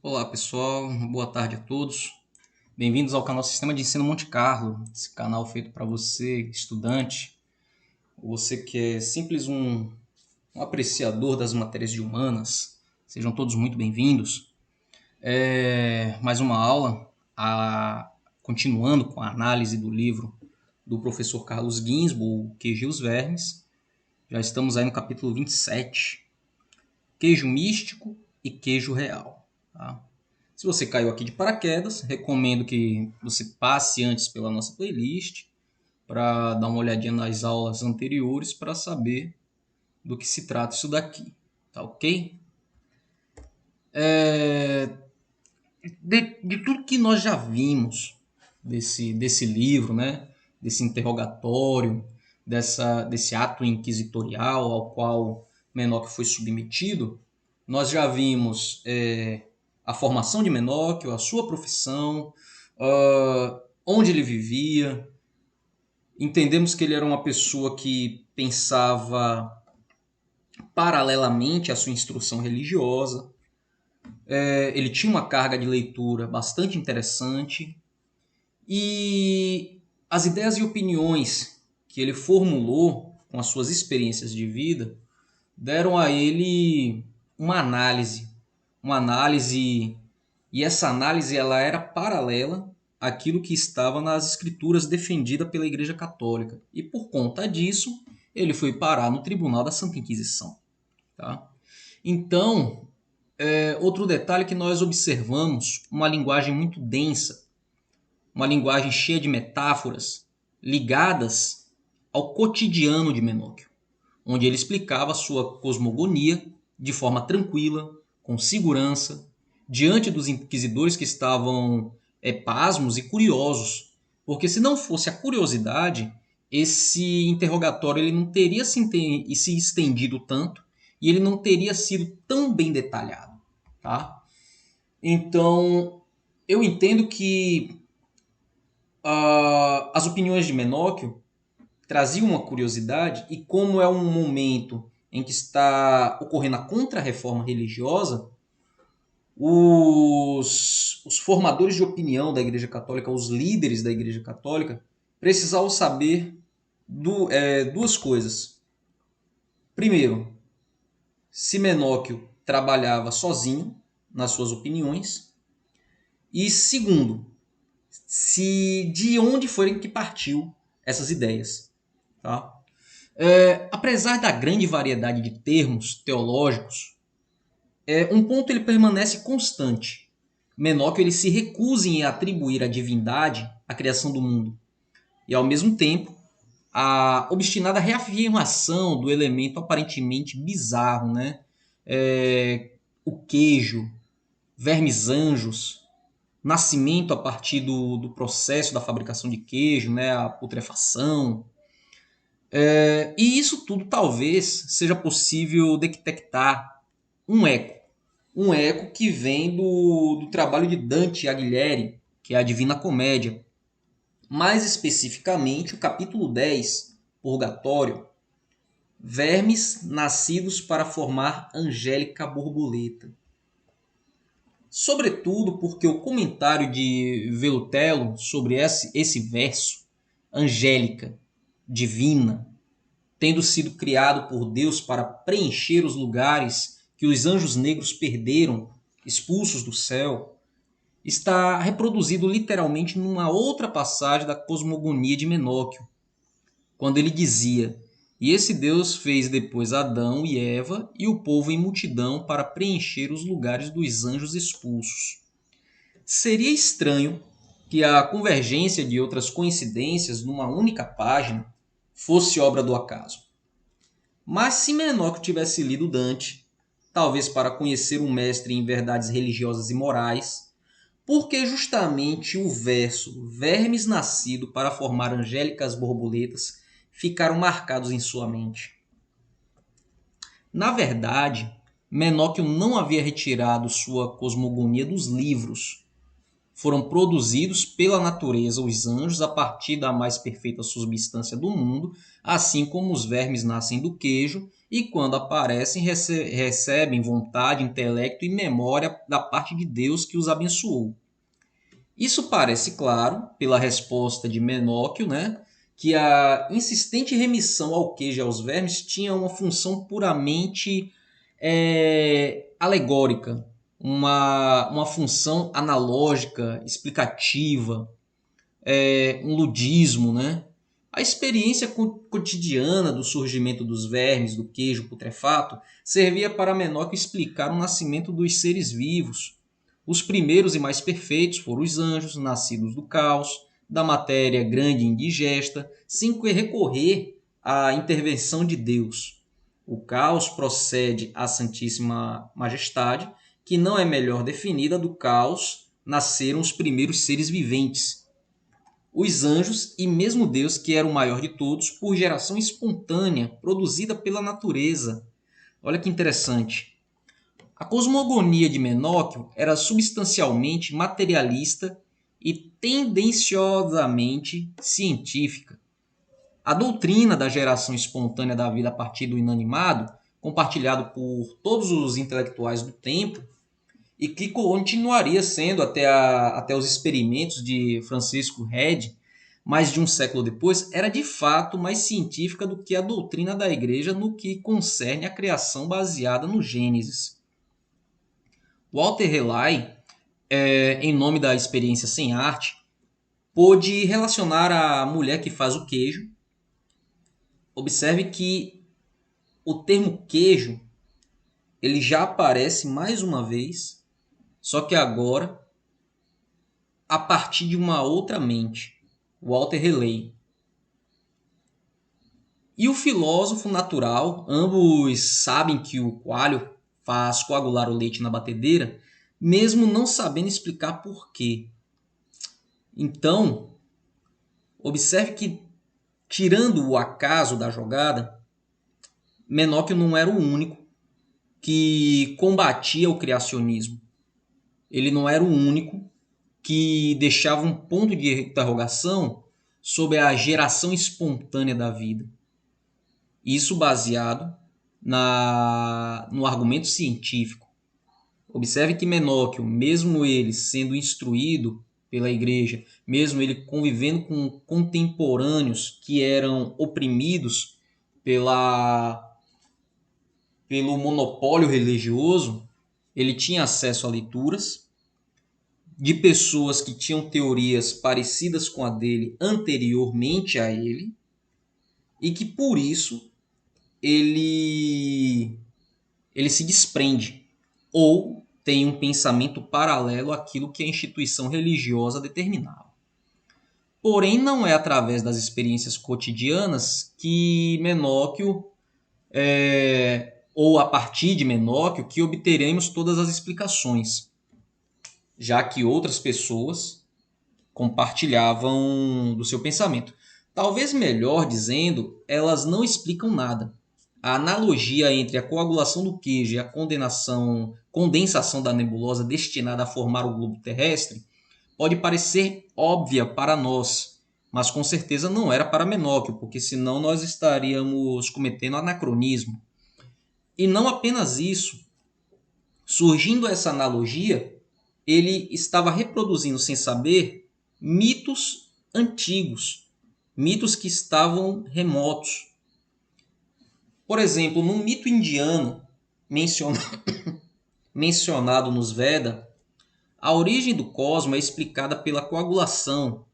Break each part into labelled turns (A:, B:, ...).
A: Olá pessoal, boa tarde a todos. Bem-vindos ao canal Sistema de Ensino Monte Carlo, esse canal feito para você, estudante, ou você que é simples um apreciador das matérias de humanas. Sejam todos muito bem-vindos. Mais uma aula, continuando com a análise do livro do professor Carlos Ginzburg, O Queijo e os Vermes. Já estamos aí no capítulo 27, Queijo Místico e Queijo Real. Tá? Se você caiu aqui de paraquedas, recomendo que você passe antes pela nossa playlist para dar uma olhadinha nas aulas anteriores para saber do que se trata isso daqui, tá ok? De tudo que nós já vimos desse livro, né? Desse interrogatório, desse ato inquisitorial ao qual Menocchio foi submetido, nós já vimos a formação de Menocchio, a sua profissão, onde ele vivia. Entendemos que ele era uma pessoa que pensava paralelamente à sua instrução religiosa. Ele tinha uma carga de leitura bastante interessante e as ideias e opiniões que ele formulou com as suas experiências de vida deram a ele uma análise, e essa análise ela era paralela àquilo que estava nas escrituras defendidas pela Igreja Católica. E por conta disso, ele foi parar no Tribunal da Santa Inquisição. Tá? Então, outro detalhe que nós observamos, uma linguagem muito densa, uma linguagem cheia de metáforas ligadas ao cotidiano de Menocchio, onde ele explicava sua cosmogonia de forma tranquila, com segurança, diante dos inquisidores que estavam pasmos e curiosos, porque se não fosse a curiosidade, esse interrogatório ele não teria se estendido tanto e ele não teria sido tão bem detalhado. Tá? Então, eu entendo que as opiniões de Menocchio traziam uma curiosidade, e como é um momento em que está ocorrendo a contra-reforma religiosa, os formadores de opinião da Igreja Católica, os líderes da Igreja Católica, precisavam saber duas coisas. Primeiro, se Menocchio trabalhava sozinho nas suas opiniões, e segundo, de onde foi que partiu essas ideias. Tá? Apesar da grande variedade de termos teológicos, um ponto ele permanece constante. Menocchio ele se recusa em atribuir à divindade a criação do mundo. E, ao mesmo tempo, a obstinada reafirmação do elemento aparentemente bizarro, né? O queijo, vermes anjos, nascimento a partir do processo da fabricação de queijo, né? A putrefação. E isso tudo talvez seja possível detectar um eco que vem do trabalho de Dante Alighieri, que é a Divina Comédia. Mais especificamente, o capítulo 10, Purgatório, vermes nascidos para formar angélica borboleta. Sobretudo porque o comentário de Velutello sobre esse verso, angélica, divina, tendo sido criado por Deus para preencher os lugares que os anjos negros perderam, expulsos do céu, está reproduzido literalmente numa outra passagem da cosmogonia de Menocchio, quando ele dizia: "E esse Deus fez depois Adão e Eva e o povo em multidão para preencher os lugares dos anjos expulsos." Seria estranho que a convergência de outras coincidências numa única página fosse obra do acaso. Mas se Menocchio tivesse lido Dante, talvez para conhecer um mestre em verdades religiosas e morais, porque justamente o verso "vermes nascido para formar angélicas borboletas" ficaram marcados em sua mente. Na verdade, Menocchio não havia retirado sua cosmogonia dos livros. Foram produzidos pela natureza os anjos a partir da mais perfeita substância do mundo, assim como os vermes nascem do queijo e quando aparecem, recebem vontade, intelecto e memória da parte de Deus que os abençoou. Isso parece claro pela resposta de Menóquio, né, que a insistente remissão ao queijo e aos vermes tinha uma função puramente alegórica, uma função analógica, explicativa, um ludismo, né? A experiência cotidiana do surgimento dos vermes, do queijo putrefato, servia para Menóquio explicar o nascimento dos seres vivos. Os primeiros e mais perfeitos foram os anjos, nascidos do caos, da matéria grande e indigesta, sem recorrer à intervenção de Deus. O caos procede à Santíssima Majestade, que não é melhor definida do caos nasceram os primeiros seres viventes, os anjos e mesmo Deus, que era o maior de todos, por geração espontânea, produzida pela natureza. Olha que interessante. A cosmogonia de Menóquio era substancialmente materialista e tendenciosamente científica. A doutrina da geração espontânea da vida a partir do inanimado, compartilhado por todos os intelectuais do tempo, e que continuaria sendo até os experimentos de Francisco Redi, mais de um século depois, era de fato mais científica do que a doutrina da Igreja no que concerne à criação baseada no Gênesis. Walter Raleigh, em nome da experiência sem arte, pôde relacionar a mulher que faz o queijo. Observe que o termo queijo ele já aparece mais uma vez, só que agora a partir de uma outra mente, Walter Raleigh. E o filósofo natural, ambos sabem que o coalho faz coagular o leite na batedeira, mesmo não sabendo explicar por quê. Então, observe que, tirando o acaso da jogada, Menóquio não era o único que combatia o criacionismo. Ele não era o único que deixava um ponto de interrogação sobre a geração espontânea da vida. Isso baseado no argumento científico. Observe que Menóquio, mesmo ele sendo instruído pela igreja, mesmo ele convivendo com contemporâneos que eram oprimidos pelo monopólio religioso, ele tinha acesso a leituras de pessoas que tinham teorias parecidas com a dele anteriormente a ele, e que por isso ele se desprende ou tem um pensamento paralelo àquilo que a instituição religiosa determinava. Porém, não é através das experiências cotidianas que Menóquio, ou a partir de Menóquio, que obteremos todas as explicações, já que outras pessoas compartilhavam do seu pensamento. Talvez melhor dizendo, elas não explicam nada. A analogia entre a coagulação do queijo e a condensação da nebulosa destinada a formar o globo terrestre pode parecer óbvia para nós, mas com certeza não era para Menóquio, porque senão nós estaríamos cometendo anacronismo. E não apenas isso. Surgindo essa analogia, ele estava reproduzindo sem saber mitos antigos, mitos que estavam remotos. Por exemplo, no mito indiano mencionado nos Vedas, a origem do cosmos é explicada pela coagulação.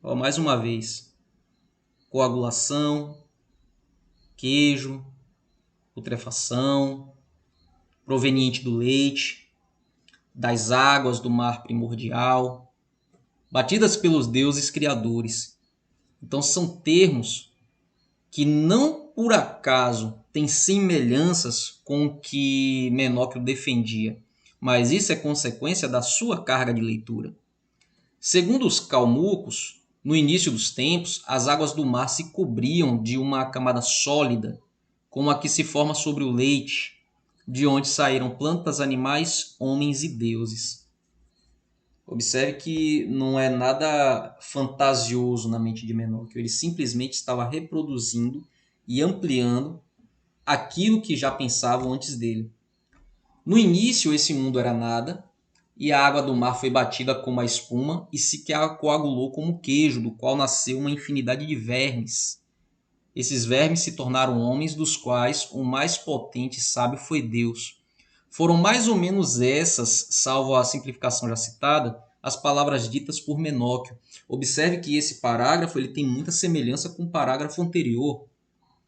A: Mais uma vez, coagulação, queijo, putrefação, proveniente do leite, das águas do mar primordial, batidas pelos deuses criadores. Então são termos que não por acaso têm semelhanças com o que Menóquio defendia, mas isso é consequência da sua carga de leitura. Segundo os calmucos, no início dos tempos, as águas do mar se cobriam de uma camada sólida, como a que se forma sobre o leite, de onde saíram plantas, animais, homens e deuses. Observe que não é nada fantasioso na mente de Menóquio, ele simplesmente estava reproduzindo e ampliando aquilo que já pensavam antes dele. No início, esse mundo era nada, e a água do mar foi batida como a espuma e se coagulou como queijo, do qual nasceu uma infinidade de vermes. Esses vermes se tornaram homens, dos quais o mais potente e sábio foi Deus. Foram mais ou menos essas, salvo a simplificação já citada, as palavras ditas por Menóquio. Observe que esse parágrafo ele tem muita semelhança com o parágrafo anterior.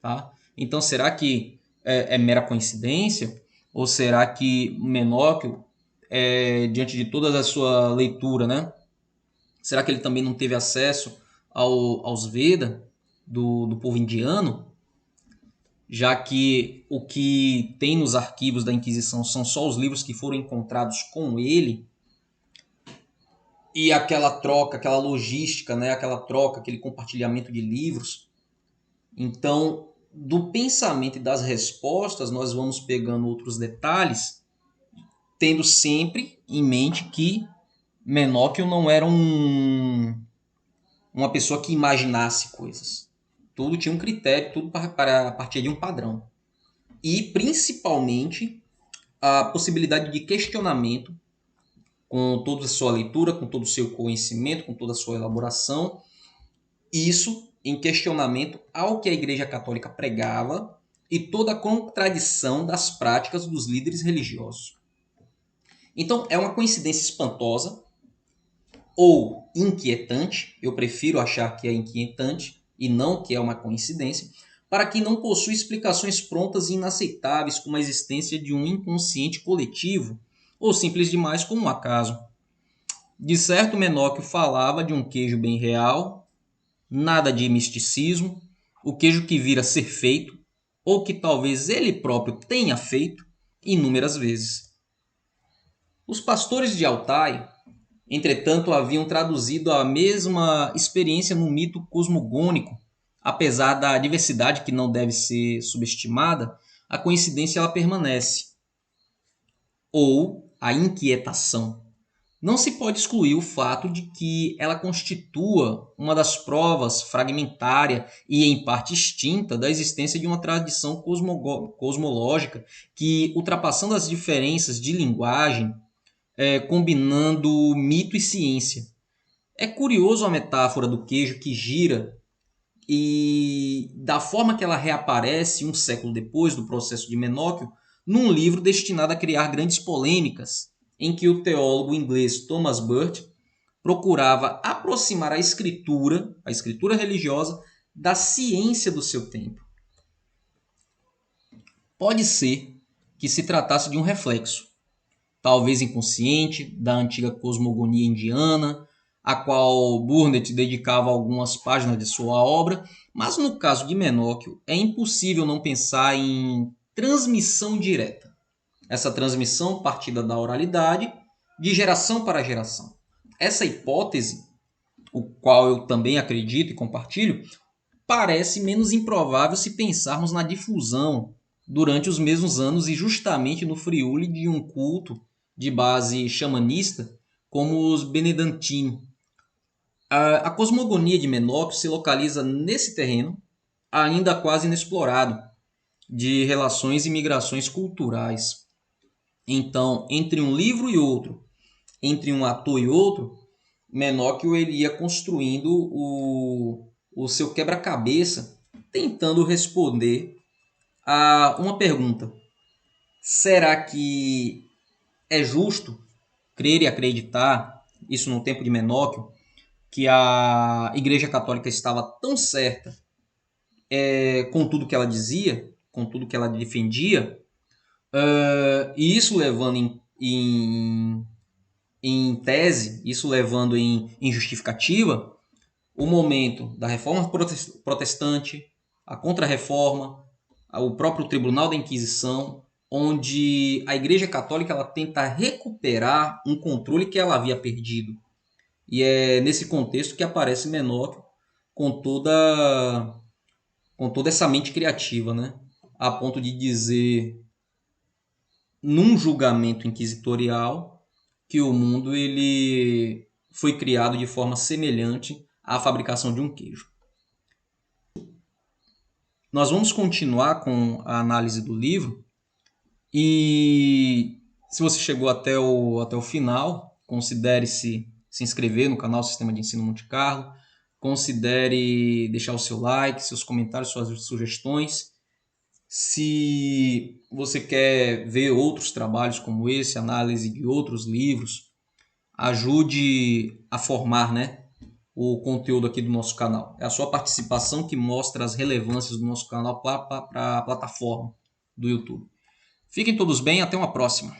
A: Tá? Então, será que é mera coincidência? Ou será que Menóquio, diante de toda a sua leitura, né? Será que ele também não teve acesso aos Vedas do povo indiano? Já que o que tem nos arquivos da Inquisição são só os livros que foram encontrados com ele, e aquela troca, aquela logística, né? Aquela troca, aquele compartilhamento de livros. Então, do pensamento e das respostas, nós vamos pegando outros detalhes, tendo sempre em mente que Menóquio não era uma pessoa que imaginasse coisas. Tudo tinha um critério, tudo para partir de um padrão. E, principalmente, a possibilidade de questionamento com toda a sua leitura, com todo o seu conhecimento, com toda a sua elaboração. Isso em questionamento ao que a Igreja Católica pregava e toda a contradição das práticas dos líderes religiosos. Então, é uma coincidência espantosa ou inquietante, eu prefiro achar que é inquietante e não que é uma coincidência, para quem não possui explicações prontas e inaceitáveis como a existência de um inconsciente coletivo ou simples demais como um acaso. De certo, Menóquio falava de um queijo bem real, nada de misticismo, o queijo que vira a ser feito, ou que talvez ele próprio tenha feito inúmeras vezes. Os pastores de Altai, entretanto, haviam traduzido a mesma experiência no mito cosmogônico. Apesar da diversidade que não deve ser subestimada, a coincidência ela permanece, ou a inquietação. Não se pode excluir o fato de que ela constitua uma das provas fragmentária e em parte extinta da existência de uma tradição cosmológica que, ultrapassando as diferenças de linguagem, combinando mito e ciência. É curioso a metáfora do queijo que gira e da forma que ela reaparece um século depois do processo de Menóquio, num livro destinado a criar grandes polêmicas, em que o teólogo inglês Thomas Burt procurava aproximar a escritura religiosa, da ciência do seu tempo. Pode ser que se tratasse de um reflexo, talvez inconsciente, da antiga cosmogonia indiana, a qual Burnett dedicava algumas páginas de sua obra, mas no caso de Menóquio é impossível não pensar em transmissão direta. Essa transmissão partida da oralidade, de geração para geração. Essa hipótese, o qual eu também acredito e compartilho, parece menos improvável se pensarmos na difusão durante os mesmos anos e justamente no friúle de um culto de base xamanista como os Benedantini. A cosmogonia de Menóquio se localiza nesse terreno ainda quase inexplorado de relações e migrações culturais. Então, entre um livro e outro, entre um ator e outro, Menóquio ele ia construindo o seu quebra-cabeça, tentando responder a uma pergunta: será que é justo crer e acreditar, isso no tempo de Menóquio, que a Igreja Católica estava tão certa com tudo que ela dizia, com tudo que ela defendia, e isso levando em tese, isso levando em justificativa, o momento da reforma protestante, a contra-reforma, o próprio Tribunal da Inquisição, onde a Igreja Católica ela tenta recuperar um controle que ela havia perdido. E é nesse contexto que aparece Menóquio com toda essa mente criativa, né? A ponto de dizer, num julgamento inquisitorial, que o mundo ele foi criado de forma semelhante à fabricação de um queijo. Nós vamos continuar com a análise do livro e se você chegou até o final, considere se inscrever no canal Sistema de Ensino Monte Carlo, considere deixar o seu like, seus comentários, suas sugestões. Se você quer ver outros trabalhos como esse, análise de outros livros, ajude a formar, né, o conteúdo aqui do nosso canal. É a sua participação que mostra as relevâncias do nosso canal para a plataforma do YouTube. Fiquem todos bem, até uma próxima.